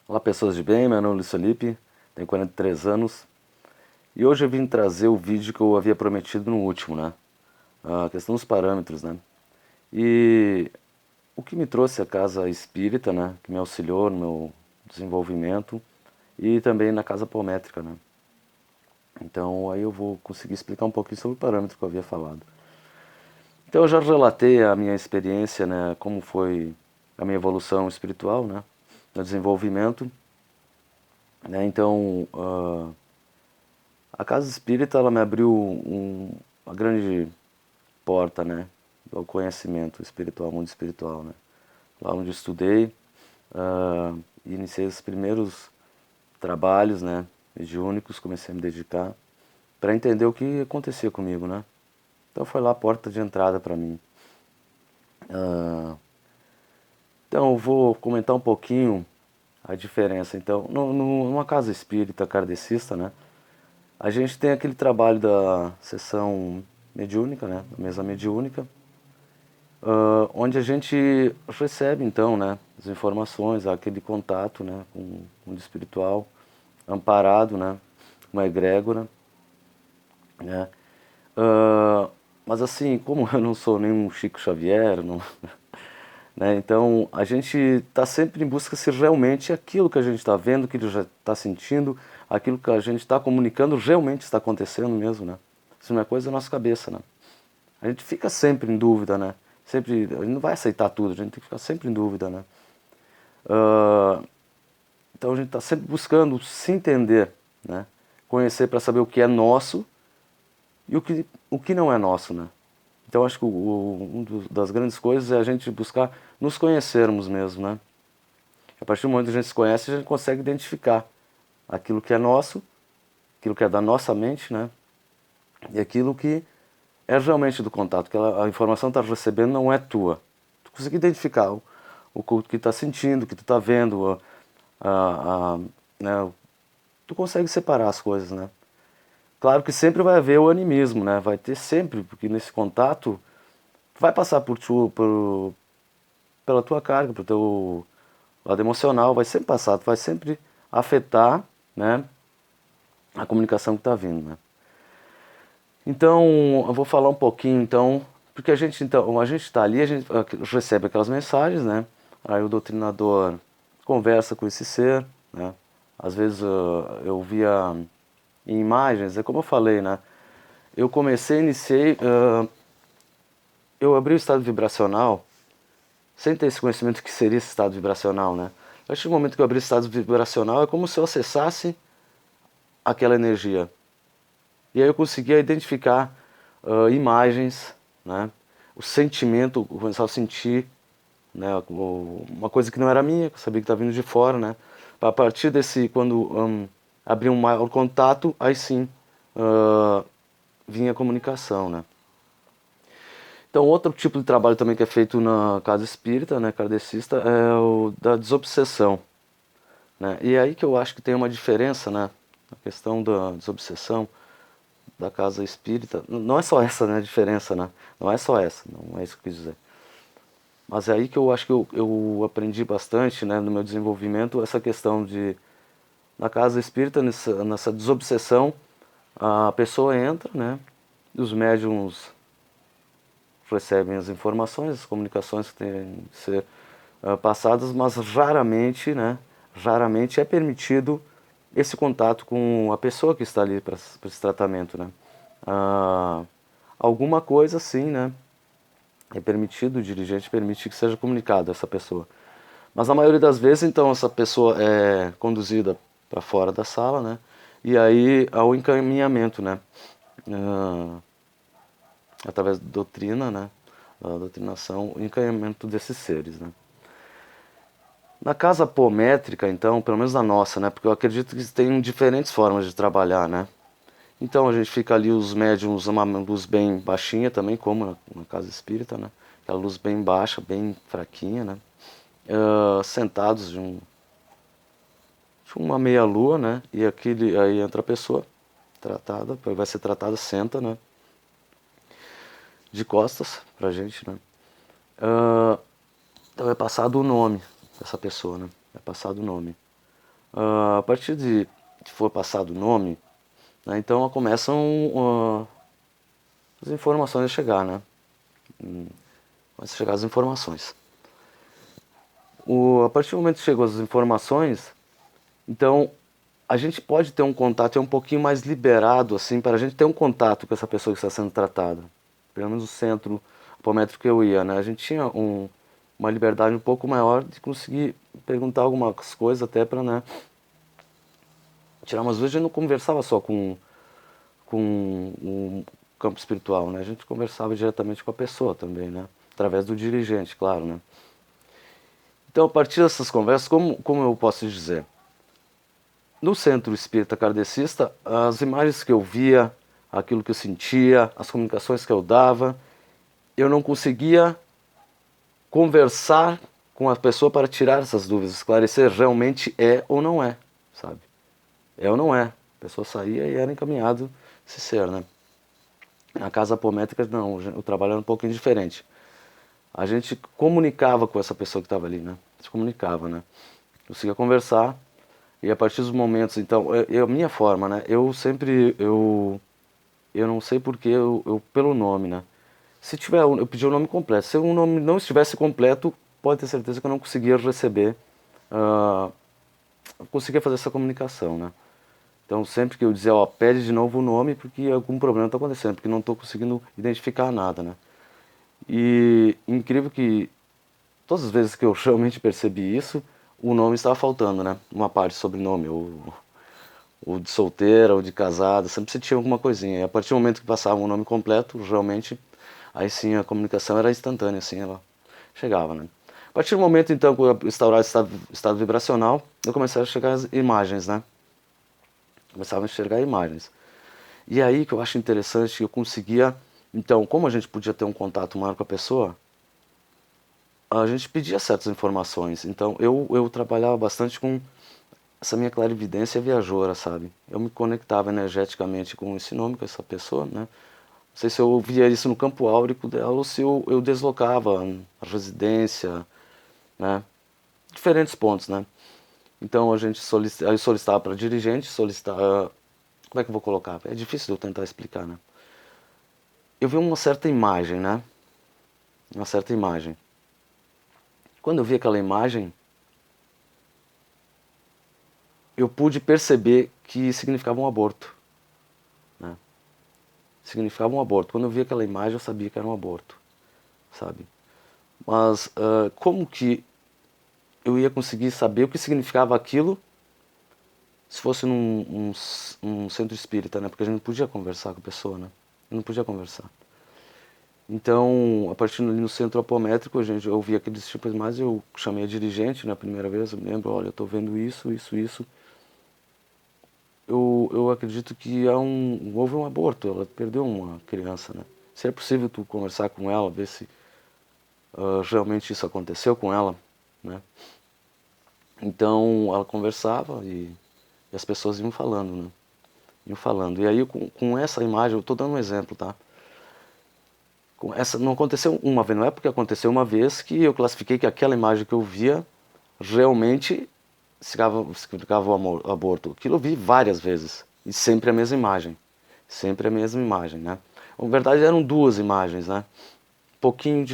Olá pessoas de bem, meu nome é Luiz Felipe, tenho 43 anos e hoje eu vim trazer o vídeo que eu havia prometido no último, né? A questão dos parâmetros, né? E o que me trouxe a casa espírita, né? Que me auxiliou no meu desenvolvimento e também na casa apométrica, né? Então aí eu vou conseguir explicar um pouquinho sobre o parâmetro que eu havia falado. Então eu já relatei a minha experiência, né? Como foi a minha evolução espiritual, né? No desenvolvimento, né? Então a casa espírita ela me abriu uma grande porta, né, ao conhecimento espiritual, mundo espiritual, né. Lá onde eu estudei, iniciei os primeiros trabalhos, né, mediúnicos, comecei a me dedicar para entender o que acontecia comigo, né. Então foi lá a porta de entrada para mim. Então eu vou comentar um pouquinho a diferença. Então, numa casa espírita kardecista, né, a gente tem aquele trabalho da sessão mediúnica, né, da mesa mediúnica, onde a gente recebe então, né, as informações, aquele contato, né, com o mundo espiritual, amparado, né, uma egrégora, né. Ah, mas assim, como eu não sou nenhum Chico Xavier, não, né, então a gente está sempre em busca se realmente aquilo que a gente está vendo, que já está sentindo, aquilo que a gente está comunicando realmente está acontecendo mesmo, né. Isso não é coisa da nossa cabeça, né. A gente fica sempre em dúvida, né? Sempre, a gente não vai aceitar tudo, a gente tem que ficar sempre em dúvida, né? Então a gente está sempre buscando se entender, né? Conhecer para saber o que é nosso e o que não é nosso, né? Então acho que das grandes coisas é a gente buscar nos conhecermos mesmo, né? A partir do momento que a gente se conhece, a gente consegue identificar aquilo que é nosso, aquilo que é da nossa mente, né? E aquilo que é realmente do contato, que a informação que está recebendo não é tua. Tu consegue identificar o que está sentindo, o que tu está vendo, né? Tu consegue separar as coisas, né? Claro que sempre vai haver o animismo, né? Vai ter sempre, porque nesse contato vai passar pela tua carga, pelo teu lado emocional, vai sempre passar, vai sempre afetar, né, a comunicação que está vindo, né? Então, eu vou falar um pouquinho, então, porque a gente está ali, a gente recebe aquelas mensagens, né? Aí o doutrinador conversa com esse ser, né? Às vezes eu via em imagens, é como eu falei, né? Eu comecei, iniciei, eu abri o estado vibracional sem ter esse conhecimento do que seria esse estado vibracional, né? A partir do momento que eu abri o estado vibracional, é como se eu acessasse aquela energia. E aí eu conseguia identificar imagens, né? O sentimento, eu começava a sentir, né? Uma coisa que não era minha, que eu sabia que estava vindo de fora, né? A partir desse, quando abri um maior contato, aí sim vinha a comunicação, né? Então outro tipo de trabalho também que é feito na casa espírita, né, kardecista, é o da desobsessão, né? E aí que eu acho que tem uma diferença, né? A questão da desobsessão da casa espírita, não é só essa, né, a diferença, né? Não é só essa, não é isso que eu quis dizer. Mas é aí que eu acho que eu aprendi bastante, né, no meu desenvolvimento, essa questão de, na casa espírita, nessa desobsessão, a pessoa entra, né, e os médiums recebem as informações, as comunicações que têm que ser passadas, mas raramente, né, raramente é permitido esse contato com a pessoa que está ali para esse tratamento, né. Ah, alguma coisa sim, né, é permitido, o dirigente permite que seja comunicado a essa pessoa. Mas na maioria das vezes, então, essa pessoa é conduzida para fora da sala, né, e aí ao encaminhamento, né, ah, através da doutrina, né, da doutrinação, o encaminhamento desses seres, né. Na casa apométrica, então, pelo menos na nossa, né, porque eu acredito que tem diferentes formas de trabalhar, né. Então a gente fica ali, os médiums, uma luz bem baixinha também, como na casa espírita, né, aquela luz bem baixa, bem fraquinha, né, sentados de uma meia lua, né, e aí entra a pessoa tratada, vai ser tratada, senta, né, de costas pra gente, né. Então é passado o nome dessa pessoa, né? É passado o nome. A partir de que for passado o nome, né, então começam as informações a chegar, né? Começam a chegar as informações. A partir do momento que chegam as informações, então a gente pode ter um contato, é um pouquinho mais liberado, assim, para a gente ter um contato com essa pessoa que está sendo tratada. Pelo menos o centro apométrico que eu ia, né? A gente tinha uma liberdade um pouco maior de conseguir perguntar algumas coisas até para, né, tirar umas vezes. A gente não conversava só com o campo espiritual, né? A gente conversava diretamente com a pessoa também, né? Através do dirigente, claro, né? Então, a partir dessas conversas, como eu posso dizer? No centro espírita kardecista, as imagens que eu via, aquilo que eu sentia, as comunicações que eu dava, eu não conseguia conversar com a pessoa para tirar essas dúvidas, esclarecer realmente é ou não é, sabe? É ou não é. A pessoa saía e era encaminhado esse ser, né? Na casa apométrica, não, o trabalho era um pouquinho diferente. A gente comunicava com essa pessoa que estava ali, né? Se comunicava, né? Conseguia conversar. E a partir dos momentos, então, a minha forma, né? Eu sempre, eu não sei porque, pelo nome, né? Se tiver, eu pedi o nome completo. Se o nome não estivesse completo, pode ter certeza que eu não conseguia receber, uh, conseguia fazer essa comunicação, né? Então, sempre que eu dizia, ó, pede de novo o nome porque algum problema está acontecendo, porque não estou conseguindo identificar nada, né? E incrível que todas as vezes que eu realmente percebi isso, o nome estava faltando, né? Uma parte, sobrenome, ou de solteira, ou de casada, sempre se tinha alguma coisinha. E a partir do momento que passava o nome completo, realmente, aí sim a comunicação era instantânea, assim, ela chegava, né? A partir do momento, então, que eu instaurar estado vibracional, eu comecei a chegar as imagens, né? Começava a enxergar imagens. E aí que eu acho interessante que eu conseguia, então, como a gente podia ter um contato maior com a pessoa, a gente pedia certas informações. Então, eu trabalhava bastante com essa minha clarividência viajoura, sabe? Eu me conectava energeticamente com esse nome, com essa pessoa, né? Não sei se eu ouvia isso no campo áurico dela ou se eu deslocava a residência, né? Diferentes pontos, né? Então a gente eu solicitava para dirigente, solicitava. Como é que eu vou colocar? É difícil eu tentar explicar, né? Eu vi uma certa imagem, né? Uma certa imagem. Quando eu vi aquela imagem, eu pude perceber que significava um aborto, né? Significava um aborto. Quando eu vi aquela imagem, eu sabia que era um aborto, sabe? Mas como que eu ia conseguir saber o que significava aquilo se fosse num centro espírita, né? Porque a gente não podia conversar com a pessoa, né? Eu não podia conversar. Então, a partir ali no centro apométrico, eu vi aqueles tipos mais, eu chamei a dirigente na primeira vez, eu me lembro, olha, eu estou vendo isso, isso, isso. Eu acredito que houve um aborto, ela perdeu uma criança, né? Se é possível tu conversar com ela, ver se realmente isso aconteceu com ela, né? Então, ela conversava e as pessoas iam falando, né? Iam falando. E aí, com essa imagem, eu estou dando um exemplo, tá? Não aconteceu uma vez, não é porque aconteceu uma vez que eu classifiquei que aquela imagem que eu via realmente significava o aborto. Aquilo eu vi várias vezes, e sempre a mesma imagem. Sempre a mesma imagem, né? Na verdade eram duas imagens, né?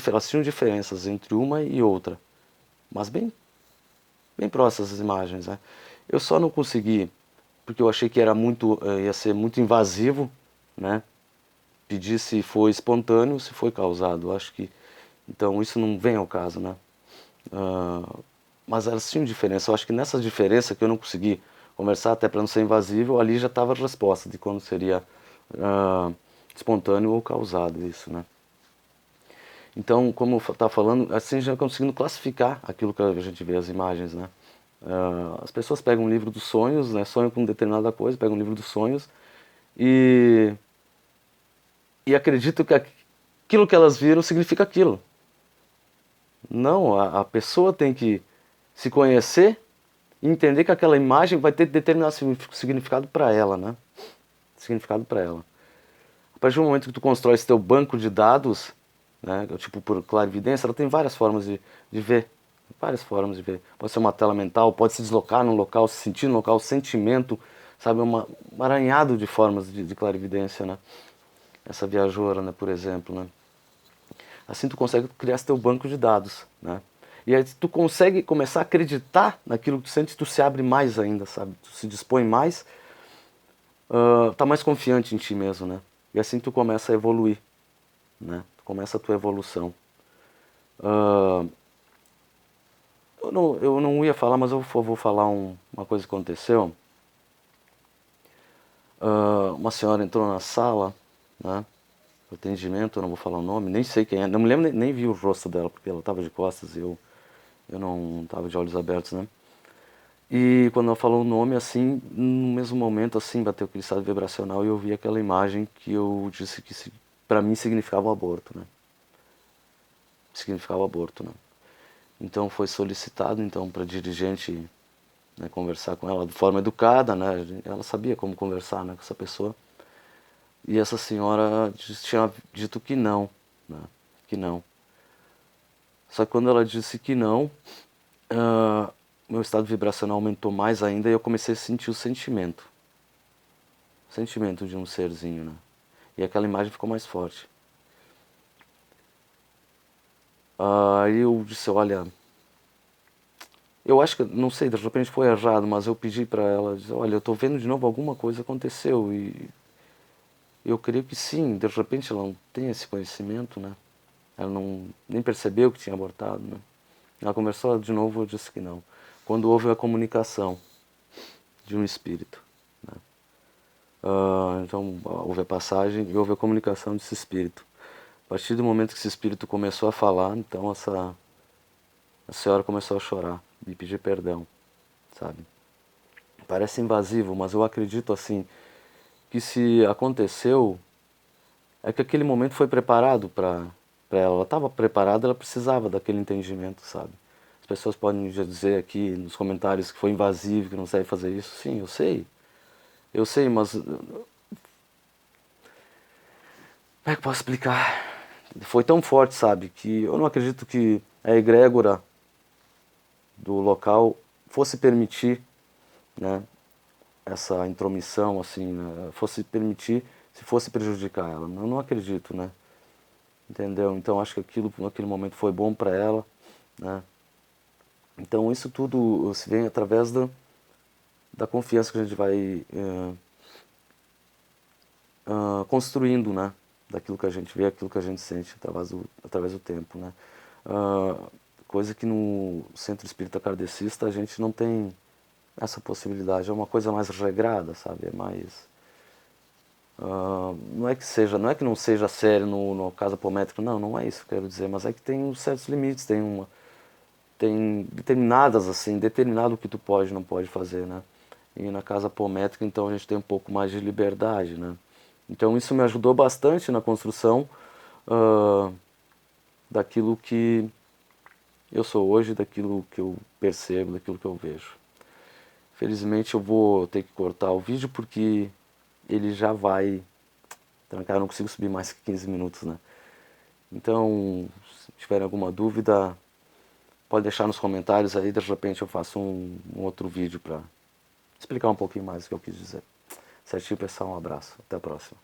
Elas tinham diferenças entre uma e outra, mas bem próximas as imagens, né? Eu só não consegui, porque eu achei que ia ser muito invasivo, né? Pedir se foi espontâneo, se foi causado. Eu acho que então isso não vem ao caso, né? Mas elas tinham diferença. Eu acho que nessa diferença que eu não consegui conversar, até para não ser invasivo, ali já estava a resposta de quando seria espontâneo ou causado isso, né? Então, como eu estava falando, assim já conseguindo classificar aquilo que a gente vê as imagens, né? As pessoas pegam um livro dos sonhos, né? Sonham com determinada coisa, pegam um livro dos sonhos e e acreditam que aquilo que elas viram significa aquilo. Não, a pessoa tem que se conhecer e entender que aquela imagem vai ter determinado significado para ela, né? Significado para ela. A partir do momento que tu constrói esse teu banco de dados, né, tipo por clarividência, ela tem várias formas de ver, várias formas de ver. Pode ser uma tela mental, pode se deslocar num local, se sentir num local, sentimento, sabe, um aranhado de formas de clarividência, né? Essa viajora, né, por exemplo, né? Assim tu consegue criar esse teu banco de dados, né? E aí tu consegue começar a acreditar naquilo que tu sente, tu se abre mais ainda, sabe? Tu se dispõe mais, tá mais confiante em ti mesmo, né? E assim tu começa a evoluir, né? Tu começa a tua evolução. Uh, eu não ia falar, mas eu vou falar uma coisa que aconteceu. Uma senhora entrou na sala, né? Atendimento, eu não vou falar o nome, nem sei quem é, não me lembro, nem vi o rosto dela, porque ela estava de costas e eu não estava de olhos abertos, né? E quando ela falou o nome, assim, no mesmo momento, assim, bateu aquele estado vibracional e eu vi aquela imagem que eu disse que para mim significava o aborto, né? Significava o aborto, né? Então foi solicitado, então, para dirigente, né, conversar com ela de forma educada, né? Ela sabia como conversar, né, com essa pessoa. E essa senhora tinha dito que não, né? Que não. Só que quando ela disse que não, meu estado vibracional aumentou mais ainda e eu comecei a sentir o sentimento. O sentimento de um serzinho, né? E aquela imagem ficou mais forte. Aí eu disse, olha, eu acho que, não sei, de repente foi errado, mas eu pedi pra ela, disse, olha, eu tô vendo de novo alguma coisa aconteceu e eu creio que sim, de repente ela não tem esse conhecimento, né? Ela não nem percebeu que tinha abortado, né? Ela conversou de novo, eu disse que não. Quando houve a comunicação de um espírito, né? Então houve a passagem e houve a comunicação desse espírito. A partir do momento que esse espírito começou a falar, então a senhora começou a chorar e pedir perdão, sabe? Parece invasivo, mas eu acredito assim que se aconteceu é que aquele momento foi preparado para ela. Ela estava preparada, ela precisava daquele entendimento, sabe? As pessoas podem já dizer aqui nos comentários que foi invasivo, que não sabe fazer isso. Sim, eu sei, mas como é que eu posso explicar? Foi tão forte, sabe, que eu não acredito que a egrégora do local fosse permitir, né, essa intromissão, assim, né, fosse permitir, se fosse prejudicar ela. Eu não acredito, né? Entendeu? Então acho que aquilo naquele momento foi bom para ela, né? Então isso tudo se vem através da confiança que a gente vai construindo, né? Daquilo que a gente vê, aquilo que a gente sente através do tempo, né? Coisa que no centro espírita kardecista a gente não tem essa possibilidade, é uma coisa mais regrada, sabe? É mais não é que não seja sério no caso apométrico, não é isso que eu quero dizer, mas é que tem certos limites, tem determinadas assim, determinado o que tu pode e não pode fazer, né? E na casa apométrica, então a gente tem um pouco mais de liberdade, né? Então isso me ajudou bastante na construção daquilo que eu sou hoje, daquilo que eu percebo, daquilo que eu vejo. Felizmente eu vou ter que cortar o vídeo porque ele já vai trancar, eu não consigo subir mais que 15 minutos, né? Então, se tiverem alguma dúvida, pode deixar nos comentários aí, de repente eu faço um outro vídeo para explicar um pouquinho mais o que eu quis dizer. Certinho, pessoal? Um abraço. Até a próxima.